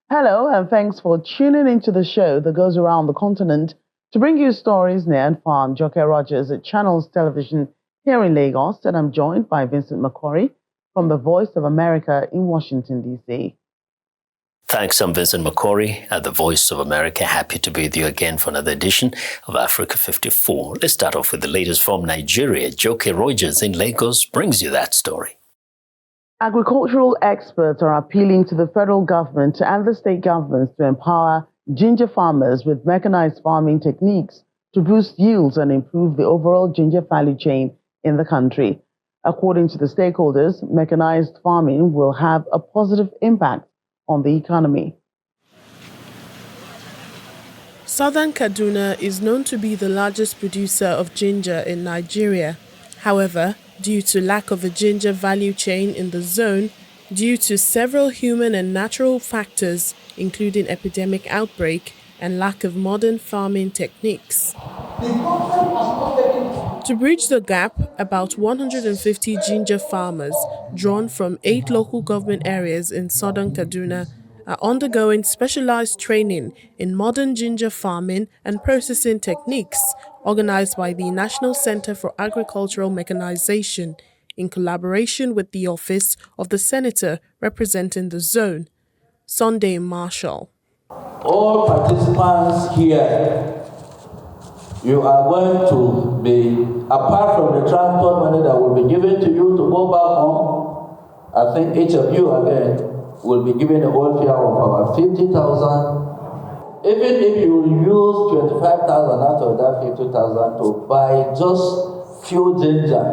Hello, and thanks for tuning into the show that goes around the continent to bring you stories near and far. I'm Joke Rogers at Channels Television here in Lagos, and I'm joined by Vincent McCory from the Voice of America in Washington, D.C. Thanks, I'm Vincent McCory at the Voice of America. Happy to be with you again for another edition of Africa 54. Let's start off with the latest from Nigeria. Joke Rogers in Lagos brings you that story. Agricultural experts are appealing to the federal government and the state governments to empower ginger farmers with mechanized farming techniques to boost yields and improve the overall ginger value chain in the country. According to the stakeholders, mechanized farming will have a positive impact on the economy. Southern Kaduna is known to be the largest producer of ginger in Nigeria. However, due to lack of a ginger value chain in the zone, due to several human and natural factors, including epidemic outbreak and lack of modern farming techniques. To bridge the gap, about 150 ginger farmers, drawn from 8 local government areas in southern Kaduna, are undergoing specialized training in modern ginger farming and processing techniques organized by the National Center for Agricultural Mechanization in collaboration with the Office of the Senator representing the zone, Sunday Marshall. All participants here, you are going to be, apart from the transport money that will be given to you to go back home, I think each of you again will be given a whole fare of about 50,000. Even if you use 25,000 out of that 50,000 to buy just few ginger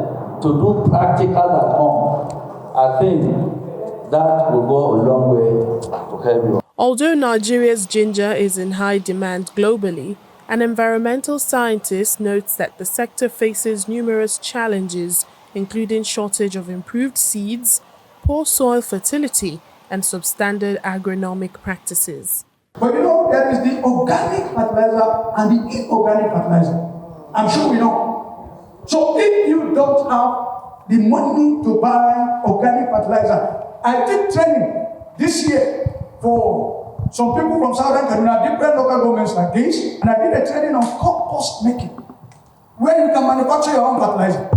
to do practical at home, I think that will go a long way to help you. Although Nigeria's ginger is in high demand globally, an environmental scientist notes that the sector faces numerous challenges, including shortage of improved seeds, poor soil fertility, and substandard agronomic practices. But there is the organic fertilizer and the inorganic fertilizer. I'm sure we know. So if you don't have the money to buy organic fertilizer, I did training this year for some people from Southern Kaduna, different local governments like this, and I did a training on compost making, where you can manufacture your own fertilizer.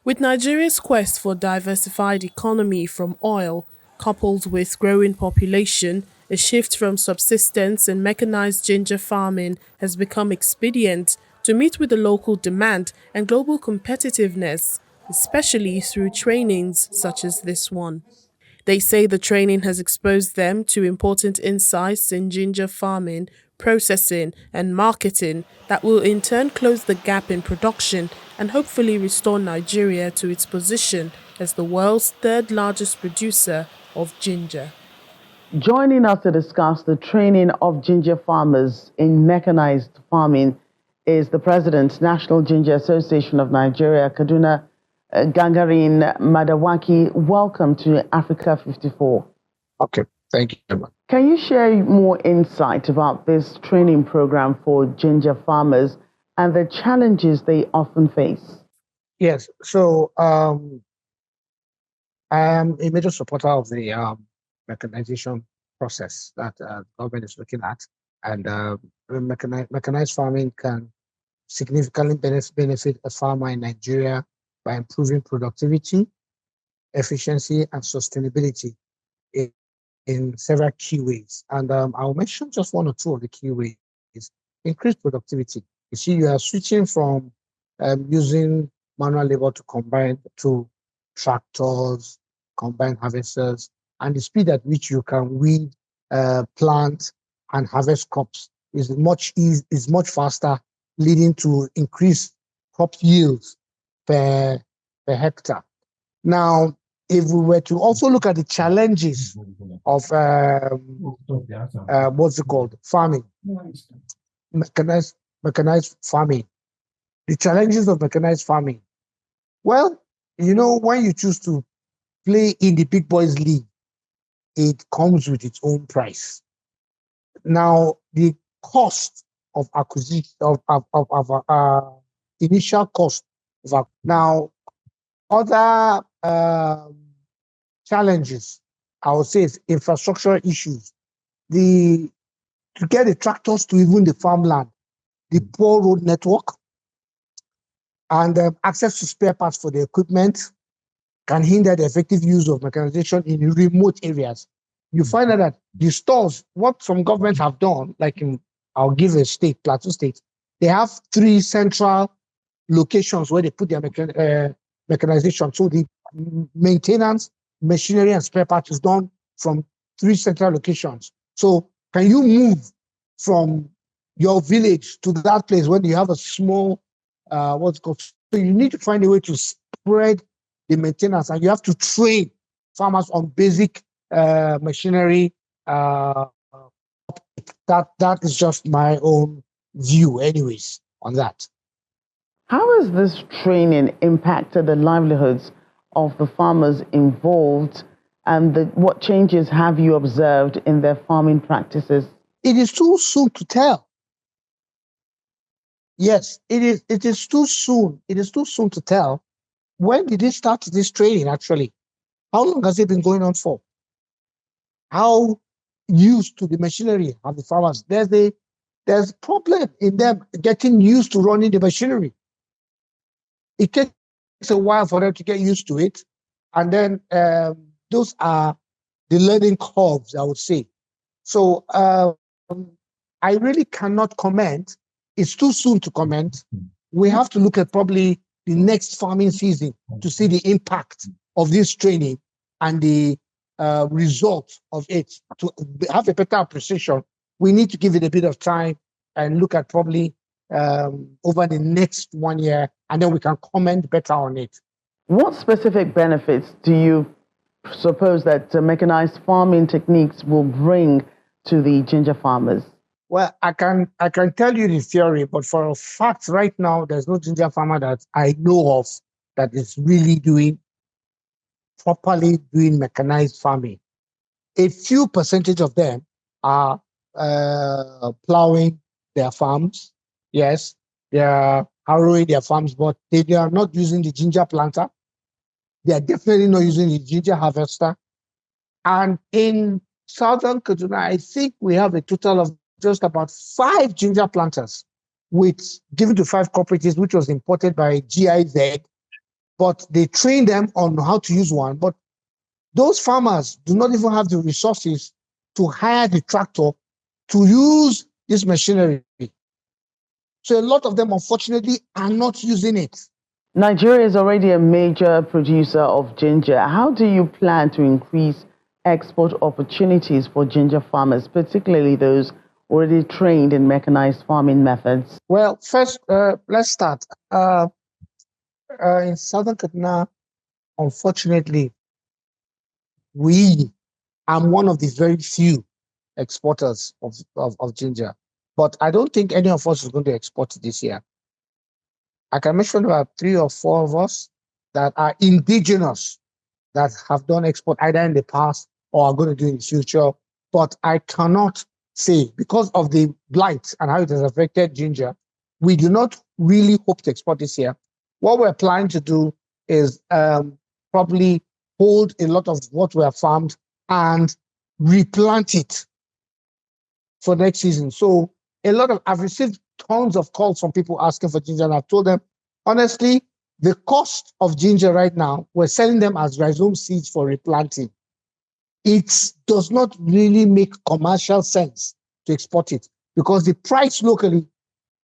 With Nigeria's quest for diversified economy from oil, coupled with growing population, a shift from subsistence and mechanized ginger farming has become expedient to meet with the local demand and global competitiveness, especially through trainings such as this one. They say the training has exposed them to important insights in ginger farming, processing, and marketing that will in turn close the gap in production and hopefully restore Nigeria to its position as the world's third largest producer of ginger. Joining us to discuss the training of ginger farmers in mechanized farming is the President, National Ginger Association of Nigeria, Kaduna, Gangarin Madawaki. Welcome to Africa 54. Okay, thank you very much. Can you share more insight about this training program for ginger farmers and the challenges they often face? Yes, so I am a major supporter of the mechanization process that the government is looking at, and mechanized farming can significantly benefit a farmer in Nigeria by improving productivity, efficiency, and sustainability in several key ways. And I'll mention just one or two of the key ways. Increased productivity. You see, you are switching from using manual labor to combine to tractors, combine harvesters, and the speed at which you can weed, plant, and harvest crops is much faster, leading to increased crop yields per hectare. Now, if we were to also look at the challenges of farming, mechanized farming, the challenges of mechanized farming. Well, when you choose to play in the big boys league, it comes with its own price. Now, the cost of acquisition of initial cost of now other challenges, I would say, is infrastructure issues. to get the tractors to even the farmland, the poor road network, and access to spare parts for the equipment can hinder the effective use of mechanization in remote areas. You find out that the stores, what some governments have done, like I'll give a state, Plateau State, they have 3 central locations where they put their mechanization. So the maintenance, machinery, and spare parts is done from 3 central locations. So can you move from your village to that place when you have a small, what's called? So you need to find a way to spread the maintenance, and you have to train farmers on basic machinery. That is just my own view, anyways, on that. How has this training impacted the livelihoods of the farmers involved, and what changes have you observed in their farming practices? It is too soon to tell. Yes, it is too soon. It is too soon to tell. When did they start this training, actually? How long has it been going on for? How used to the machinery have the farmers? There's a problem in them getting used to running the machinery. It takes a while for them to get used to it. And then those are the learning curves, I would say. So I really cannot comment. It's too soon to comment. We have to look at probably the next farming season to see the impact of this training and the result of it. To have a better appreciation, we need to give it a bit of time and look at probably over the next 1 year, and then we can comment better on it. What specific benefits do you suppose that mechanized farming techniques will bring to the ginger farmers? Well, I can tell you the theory, but for a fact right now, there's no ginger farmer that I know of that is really properly doing mechanized farming. A few percentage of them are plowing their farms. Yes, they are harrowing their farms, but they are not using the ginger planter. They are definitely not using the ginger harvester. And in Southern Kaduna, I think we have a total of just about 5 ginger planters, given to 5 cooperatives, which was imported by GIZ. But they train them on how to use one. But those farmers do not even have the resources to hire the tractor to use this machinery. So a lot of them, unfortunately, are not using it. Nigeria is already a major producer of ginger. How do you plan to increase export opportunities for ginger farmers, particularly those already trained in mechanized farming methods? Well, first, let's start. In Southern Kaduna, unfortunately, I'm one of the very few exporters of ginger. But I don't think any of us is going to export this year. I can mention about 3 or 4 of us that are indigenous that have done export either in the past or are going to do in the future. But I cannot say, because of the blight and how it has affected ginger, we do not really hope to export this year. What we're planning to do is probably hold a lot of what we have farmed and replant it for next season. So I've received tons of calls from people asking for ginger, and I've told them, honestly, the cost of ginger right now, we're selling them as rhizome seeds for replanting. It does not really make commercial sense to export it because the price locally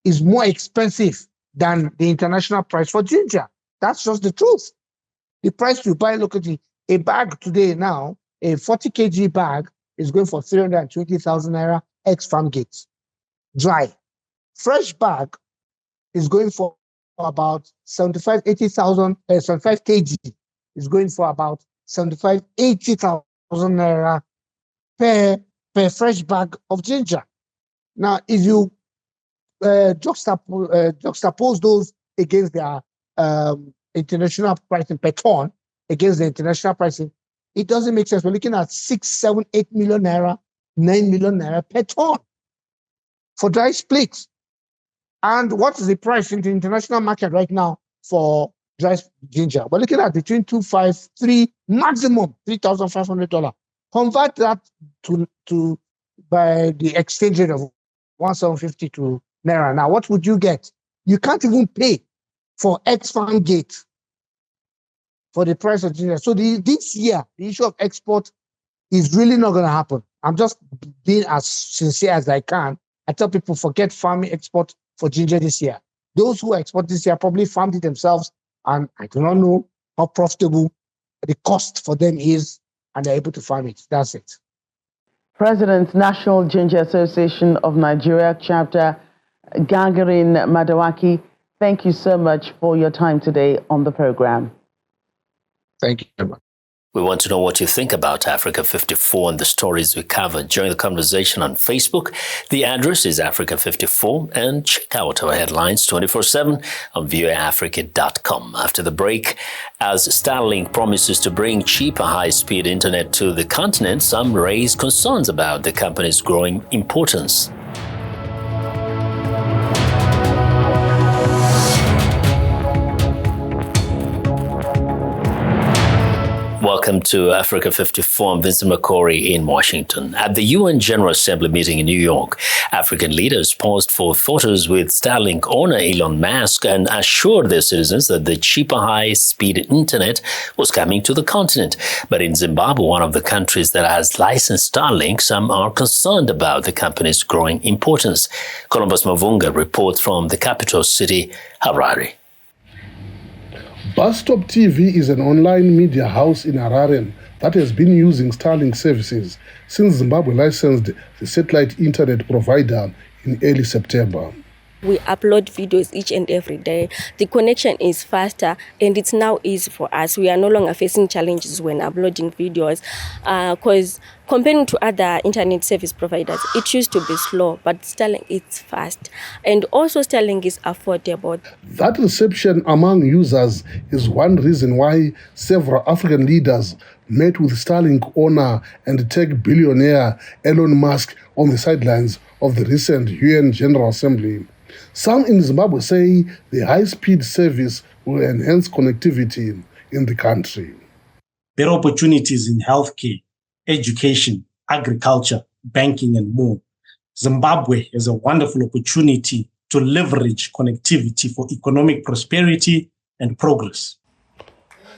is more expensive than the international price for ginger. That's just the truth. The price you buy locally, a bag today now, a 40 kg bag is going for 320,000 naira ex-farm gate, dry. Fresh bag is going for about 75 kg is going for about 80,000 naira per fresh bag of ginger. Now, if you juxtapose those against their international pricing per ton, against the international pricing, it doesn't make sense. We're looking at 6, 7, 8 million naira, 9 million naira per ton for dry splits. And what is the price in the international market right now for dry ginger? We're looking at between 2.5, 3, maximum $3,500. Convert that to by the exchange rate of 1,750 to Naira. Now, what would you get? You can't even pay for X-Farm Gate for the price of ginger. So this year, the issue of export is really not going to happen. I'm just being as sincere as I can. I tell people, forget farming export for ginger this year. Those who export this year probably farmed it themselves, and I do not know how profitable the cost for them is, and they're able to farm it. That's it. President, National Ginger Association of Nigeria Chapter, Gagarin Madawaki, thank you so much for your time today on the program. Thank you very much. We want to know what you think about Africa 54 and the stories we covered. Join the conversation on Facebook. The address is Africa 54, and check out our headlines 24/7 on voaafrica.com. After the break, as Starling promises to bring cheaper high-speed internet to the continent, some raise concerns about the company's growing importance. Welcome to Africa 54. I'm Vincent McCory in Washington. At the UN General Assembly meeting in New York, African leaders paused for photos with Starlink owner Elon Musk and assured their citizens that the cheaper high-speed internet was coming to the continent. But in Zimbabwe, one of the countries that has licensed Starlink, some are concerned about the company's growing importance. Columbus Mavunga reports from the capital city, Harare. Bus-Stop TV is an online media house in Harare that has been using Starlink services since Zimbabwe licensed the satellite internet provider in early September. We upload videos each and every day. The connection is faster and it's now easy for us. We are no longer facing challenges when uploading videos because comparing to other internet service providers, it used to be slow, but Starlink is fast. And also Starlink is affordable. That reception among users is one reason why several African leaders met with Starlink owner and tech billionaire Elon Musk on the sidelines of the recent UN General Assembly. Some in Zimbabwe say the high-speed service will enhance connectivity in the country. Better opportunities in healthcare, education, agriculture, banking, and more. Zimbabwe has a wonderful opportunity to leverage connectivity for economic prosperity and progress.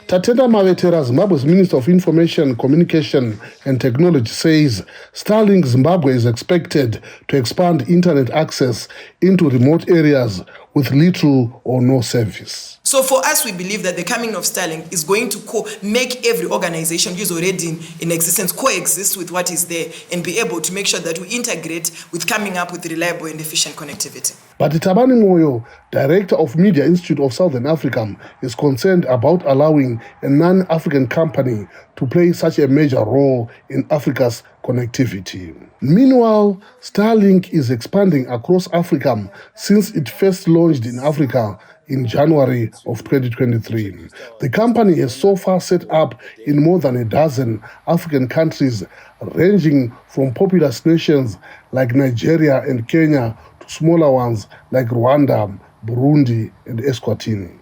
Tatenda Mavetera, Zimbabwe's Minister of Information, Communication and Technology, says Starlink Zimbabwe is expected to expand internet access into remote areas with little or no service. So for us, we believe that the coming of Starlink is going to make every organization who's already in existence coexist with what is there and be able to make sure that we integrate with coming up with reliable and efficient connectivity. But Tabani Moyo, Director of Media Institute of Southern Africa, is concerned about allowing a non-African company to play such a major role in Africa's connectivity. Meanwhile, Starlink is expanding across Africa since it first launched in Africa in January of 2023. The company has so far set up in more than a dozen African countries, ranging from populous nations like Nigeria and Kenya to smaller ones like Rwanda, Burundi, and Eswatini.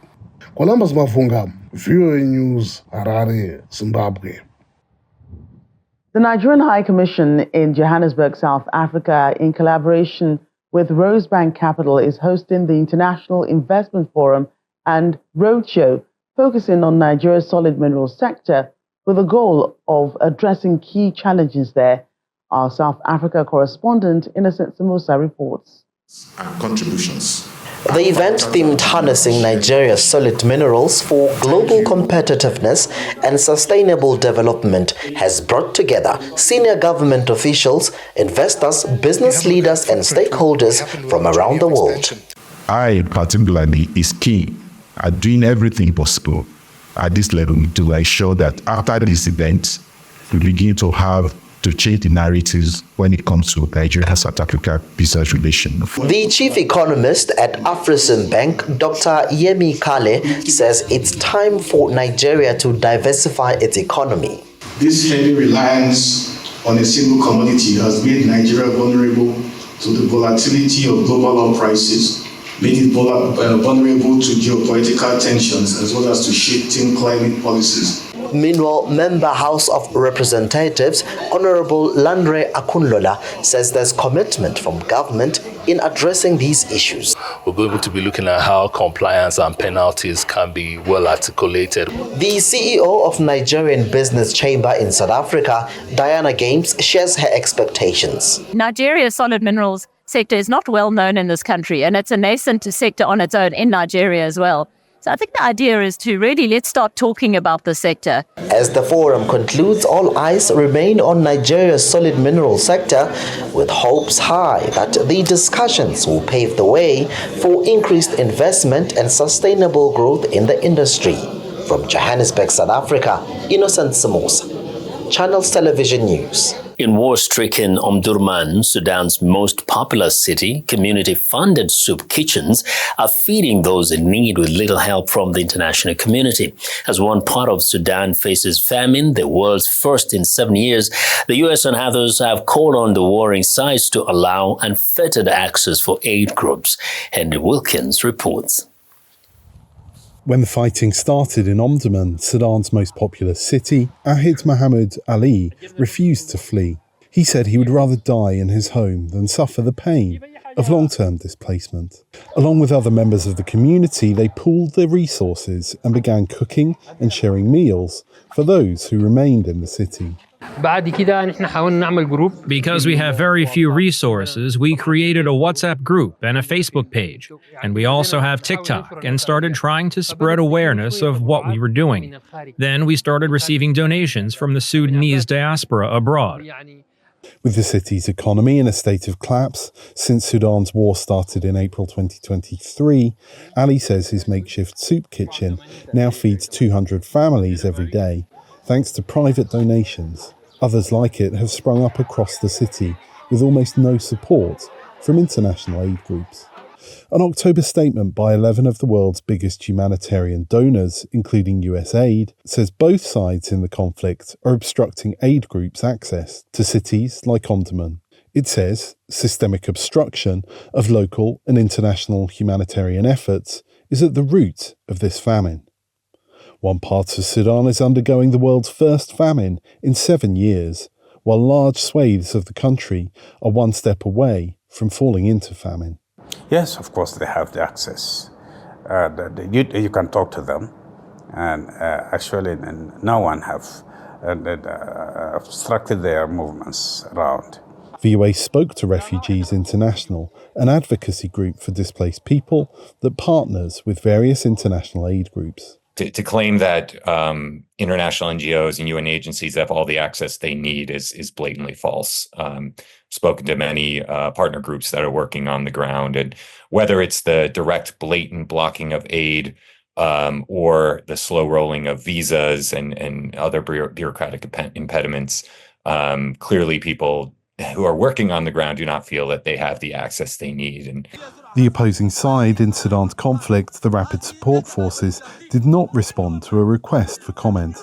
Columbus Mavunga, VOA News, Harare, Zimbabwe. The Nigerian High Commission in Johannesburg, South Africa, in collaboration with Rosebank Capital, is hosting the International Investment Forum and Roadshow, focusing on Nigeria's solid minerals sector with the goal of addressing key challenges there. Our South Africa correspondent, Innocent Samusa, reports. Contributions. The event, themed Harnessing Nigeria's Solid Minerals for Global Competitiveness and Sustainable Development, has brought together senior government officials, investors, business leaders, and stakeholders from around the world. I particularly is keen at doing everything possible at this level to ensure that after this event, we begin to change the narratives when it comes to Nigeria-South Africa business relations. The chief economist at Afrexim Bank, Dr. Yemi Kale, says it's time for Nigeria to diversify its economy. This heavy reliance on a single commodity has made Nigeria vulnerable to the volatility of global oil prices, made it vulnerable to geopolitical tensions as well as to shifting climate policies. Meanwhile, Member House of Representatives Honorable Landre Akunlola says there's commitment from government in addressing these issues. We're going to be looking at how compliance and penalties can be well articulated. The CEO of Nigerian Business Chamber in South Africa, Diana Games, shares her expectations. Nigeria's solid minerals sector is not well known in this country, and it's a nascent sector on its own in Nigeria as well. So I think the idea is to really let's start talking about the sector. As the forum concludes, all eyes remain on Nigeria's solid mineral sector, with hopes high that the discussions will pave the way for increased investment and sustainable growth in the industry. From Johannesburg, South Africa, Innocent Samosa, Channels Television News. In war-stricken Omdurman, Sudan's most populous city, community-funded soup kitchens are feeding those in need with little help from the international community. As one part of Sudan faces famine, the world's first in 7 years, the U.S. and others have called on the warring sides to allow unfettered access for aid groups. Henry Wilkins reports. When the fighting started in Omdurman, Sudan's most populous city, Ahid Mohamed Ali refused to flee. He said he would rather die in his home than suffer the pain of long-term displacement. Along with other members of the community, they pooled their resources and began cooking and sharing meals for those who remained in the city. Because we have very few resources, we created a WhatsApp group and a Facebook page. And we also have TikTok and started trying to spread awareness of what we were doing. Then we started receiving donations from the Sudanese diaspora abroad. With the city's economy in a state of collapse since Sudan's war started in April 2023, Ali says his makeshift soup kitchen now feeds 200 families every day, thanks to private donations. Others like it have sprung up across the city with almost no support from international aid groups. An October statement by 11 of the world's biggest humanitarian donors, including USAID, says both sides in the conflict are obstructing aid groups' access to cities like Omdurman. It says systemic obstruction of local and international humanitarian efforts is at the root of this famine. One part of Sudan is undergoing the world's first famine in 7 years, while large swathes of the country are one step away from falling into famine. Yes, of course, they have the access. You can talk to them, and actually no one have obstructed their movements around. VOA spoke to Refugees International, an advocacy group for displaced people that partners with various international aid groups. To claim that international NGOs and UN agencies have all the access they need is blatantly false. Spoken to many partner groups that are working on the ground, and whether it's the direct, blatant blocking of aid or the slow rolling of visas and other bureaucratic impediments, clearly people who are working on the ground do not feel that they have the access they need. And the opposing side in Sudan's conflict, the Rapid Support Forces, did not respond to a request for comment.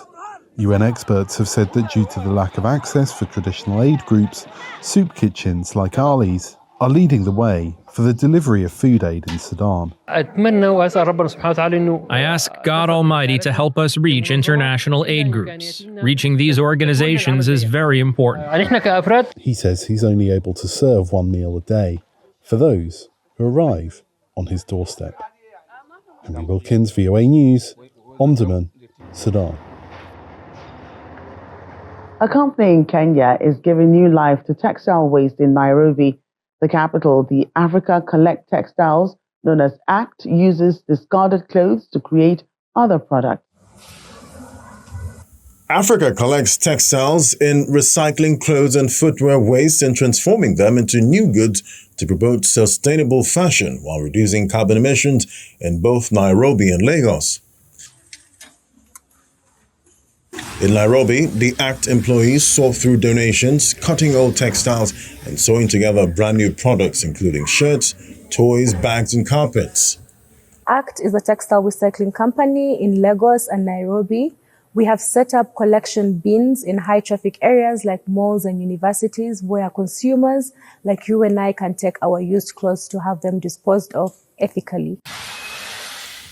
UN experts have said that due to the lack of access for traditional aid groups, soup kitchens like Ali's are leading the way for the delivery of food aid in Sudan. I ask God Almighty to help us reach international aid groups. Reaching these organizations is very important. He says he's only able to serve one meal a day for those who arrive on his doorstep. Henry Wilkins, VOA News, Omdurman, Sudan. A company in Kenya is giving new life to textile waste in Nairobi, the capital. The Africa Collect Textiles, known as ACT, uses discarded clothes to create other products. Africa collects textiles in recycling clothes and footwear waste and transforming them into new goods to promote sustainable fashion while reducing carbon emissions in both Nairobi and Lagos. In Nairobi, the ACT employees sort through donations, cutting old textiles and sewing together brand new products, including shirts, toys, bags, and carpets. ACT is a textile recycling company in Lagos and Nairobi. We have set up collection bins in high traffic areas like malls and universities where consumers like you and I can take our used clothes to have them disposed of ethically.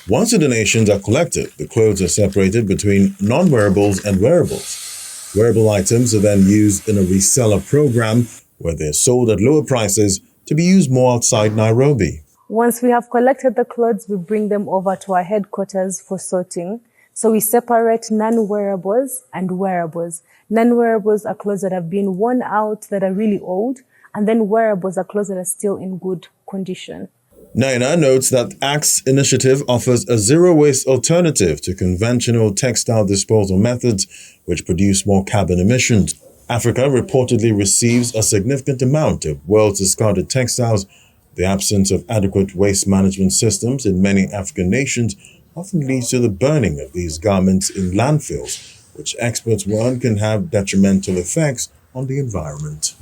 Once the donations are collected, the clothes are separated between non-wearables and wearables. Wearable items are then used in a reseller program where they're sold at lower prices to be used more outside Nairobi. Once we have collected the clothes, we bring them over to our headquarters for sorting. So we separate non-wearables and wearables. Non-wearables are clothes that have been worn out, that are really old, and then wearables are clothes that are still in good condition. Naina notes that ACT's initiative offers a zero-waste alternative to conventional textile disposal methods, which produce more carbon emissions. Africa reportedly receives a significant amount of world's discarded textiles. The absence of adequate waste management systems in many African nations often leads to the burning of these garments in landfills, which experts warn can have detrimental effects on the environment.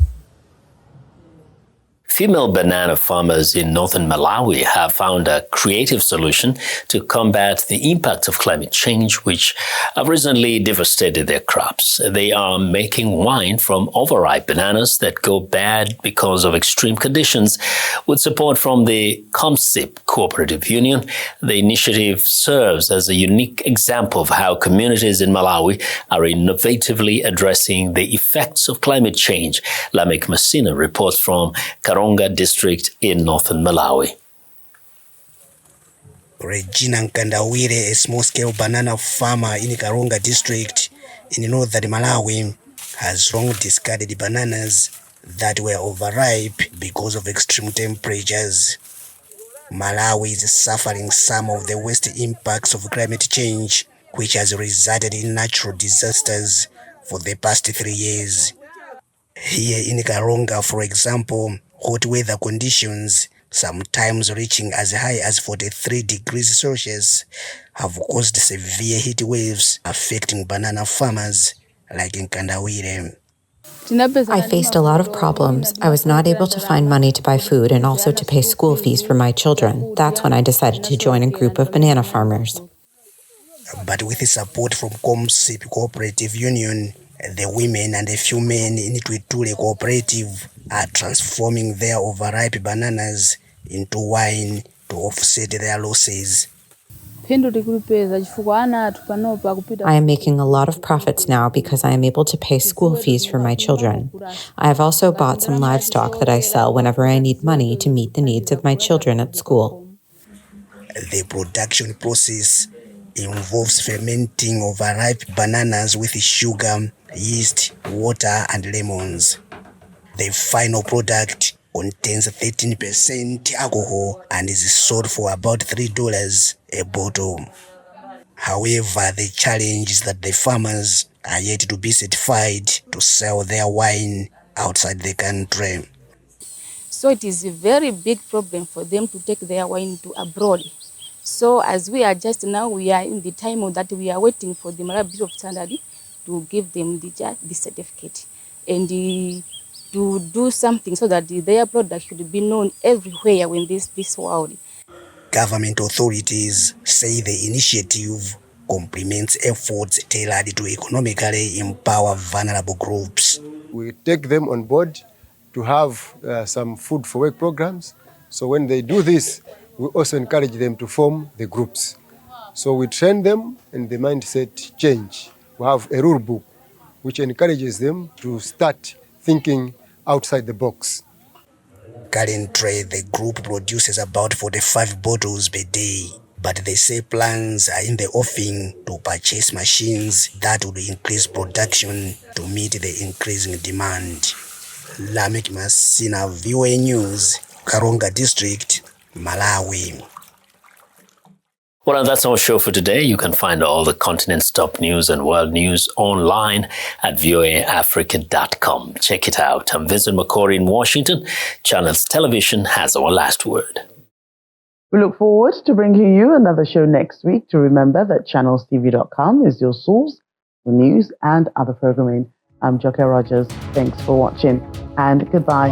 Female banana farmers in northern Malawi have found a creative solution to combat the impact of climate change, which have recently devastated their crops. They are making wine from overripe bananas that go bad because of extreme conditions. With support from the COMSIP Cooperative Union, the initiative serves as a unique example of how communities in Malawi are innovatively addressing the effects of climate change. Lamek Messina reports from Karonga district in northern Malawi. Regina Nkandawire, a small-scale banana farmer in Karonga district in northern Malawi, has long discarded bananas that were overripe because of extreme temperatures. Malawi is suffering some of the worst impacts of climate change, which has resulted in natural disasters for the past 3 years. Here in Karonga, for example, hot weather conditions, sometimes reaching as high as 43 degrees Celsius, have caused severe heat waves affecting banana farmers like in Nkandawire. I faced a lot of problems. I was not able to find money to buy food and also to pay school fees for my children. That's when I decided to join a group of banana farmers. But with the support from COMSIP Cooperative Union, the women and a few men in Itwiture Cooperative are transforming their overripe bananas into wine to offset their losses. I am making a lot of profits now because I am able to pay school fees for my children. I have also bought some livestock that I sell whenever I need money to meet the needs of my children at school. The production process involves fermenting overripe bananas with sugar, yeast, water, and lemons. The final product contains 13% alcohol and is sold for about $3 a bottle. However, the challenge is that the farmers are yet to be certified to sell their wine outside the country. So it is a very big problem for them to take their wine to abroad. So as we are just now, we are in the time that we are waiting for the Malawi Bureau of Standards to give them the certificate and to do something so that their product should be known everywhere in this world. Government authorities say the initiative complements efforts tailored to economically empower vulnerable groups. We take them on board to have some food for work programs. So when they do this, we also encourage them to form the groups. So we train them and the mindset change. We have a rule book which encourages them to start thinking outside the box. Currently, the group produces about 45 bottles per day, but they say plans are in the offing to purchase machines that will increase production to meet the increasing demand. Lamek Messina, VOA News, Karonga District, Malawi. Well, and that's our show for today. You can find all the continent's top news and world news online at voaafrica.com. Check it out. I'm Vincent McCory in Washington. Channels Television has our last word. We look forward to bringing you another show next week. To remember that channelstv.com is your source for news and other programming. I'm Joke Rogers. Thanks for watching and goodbye.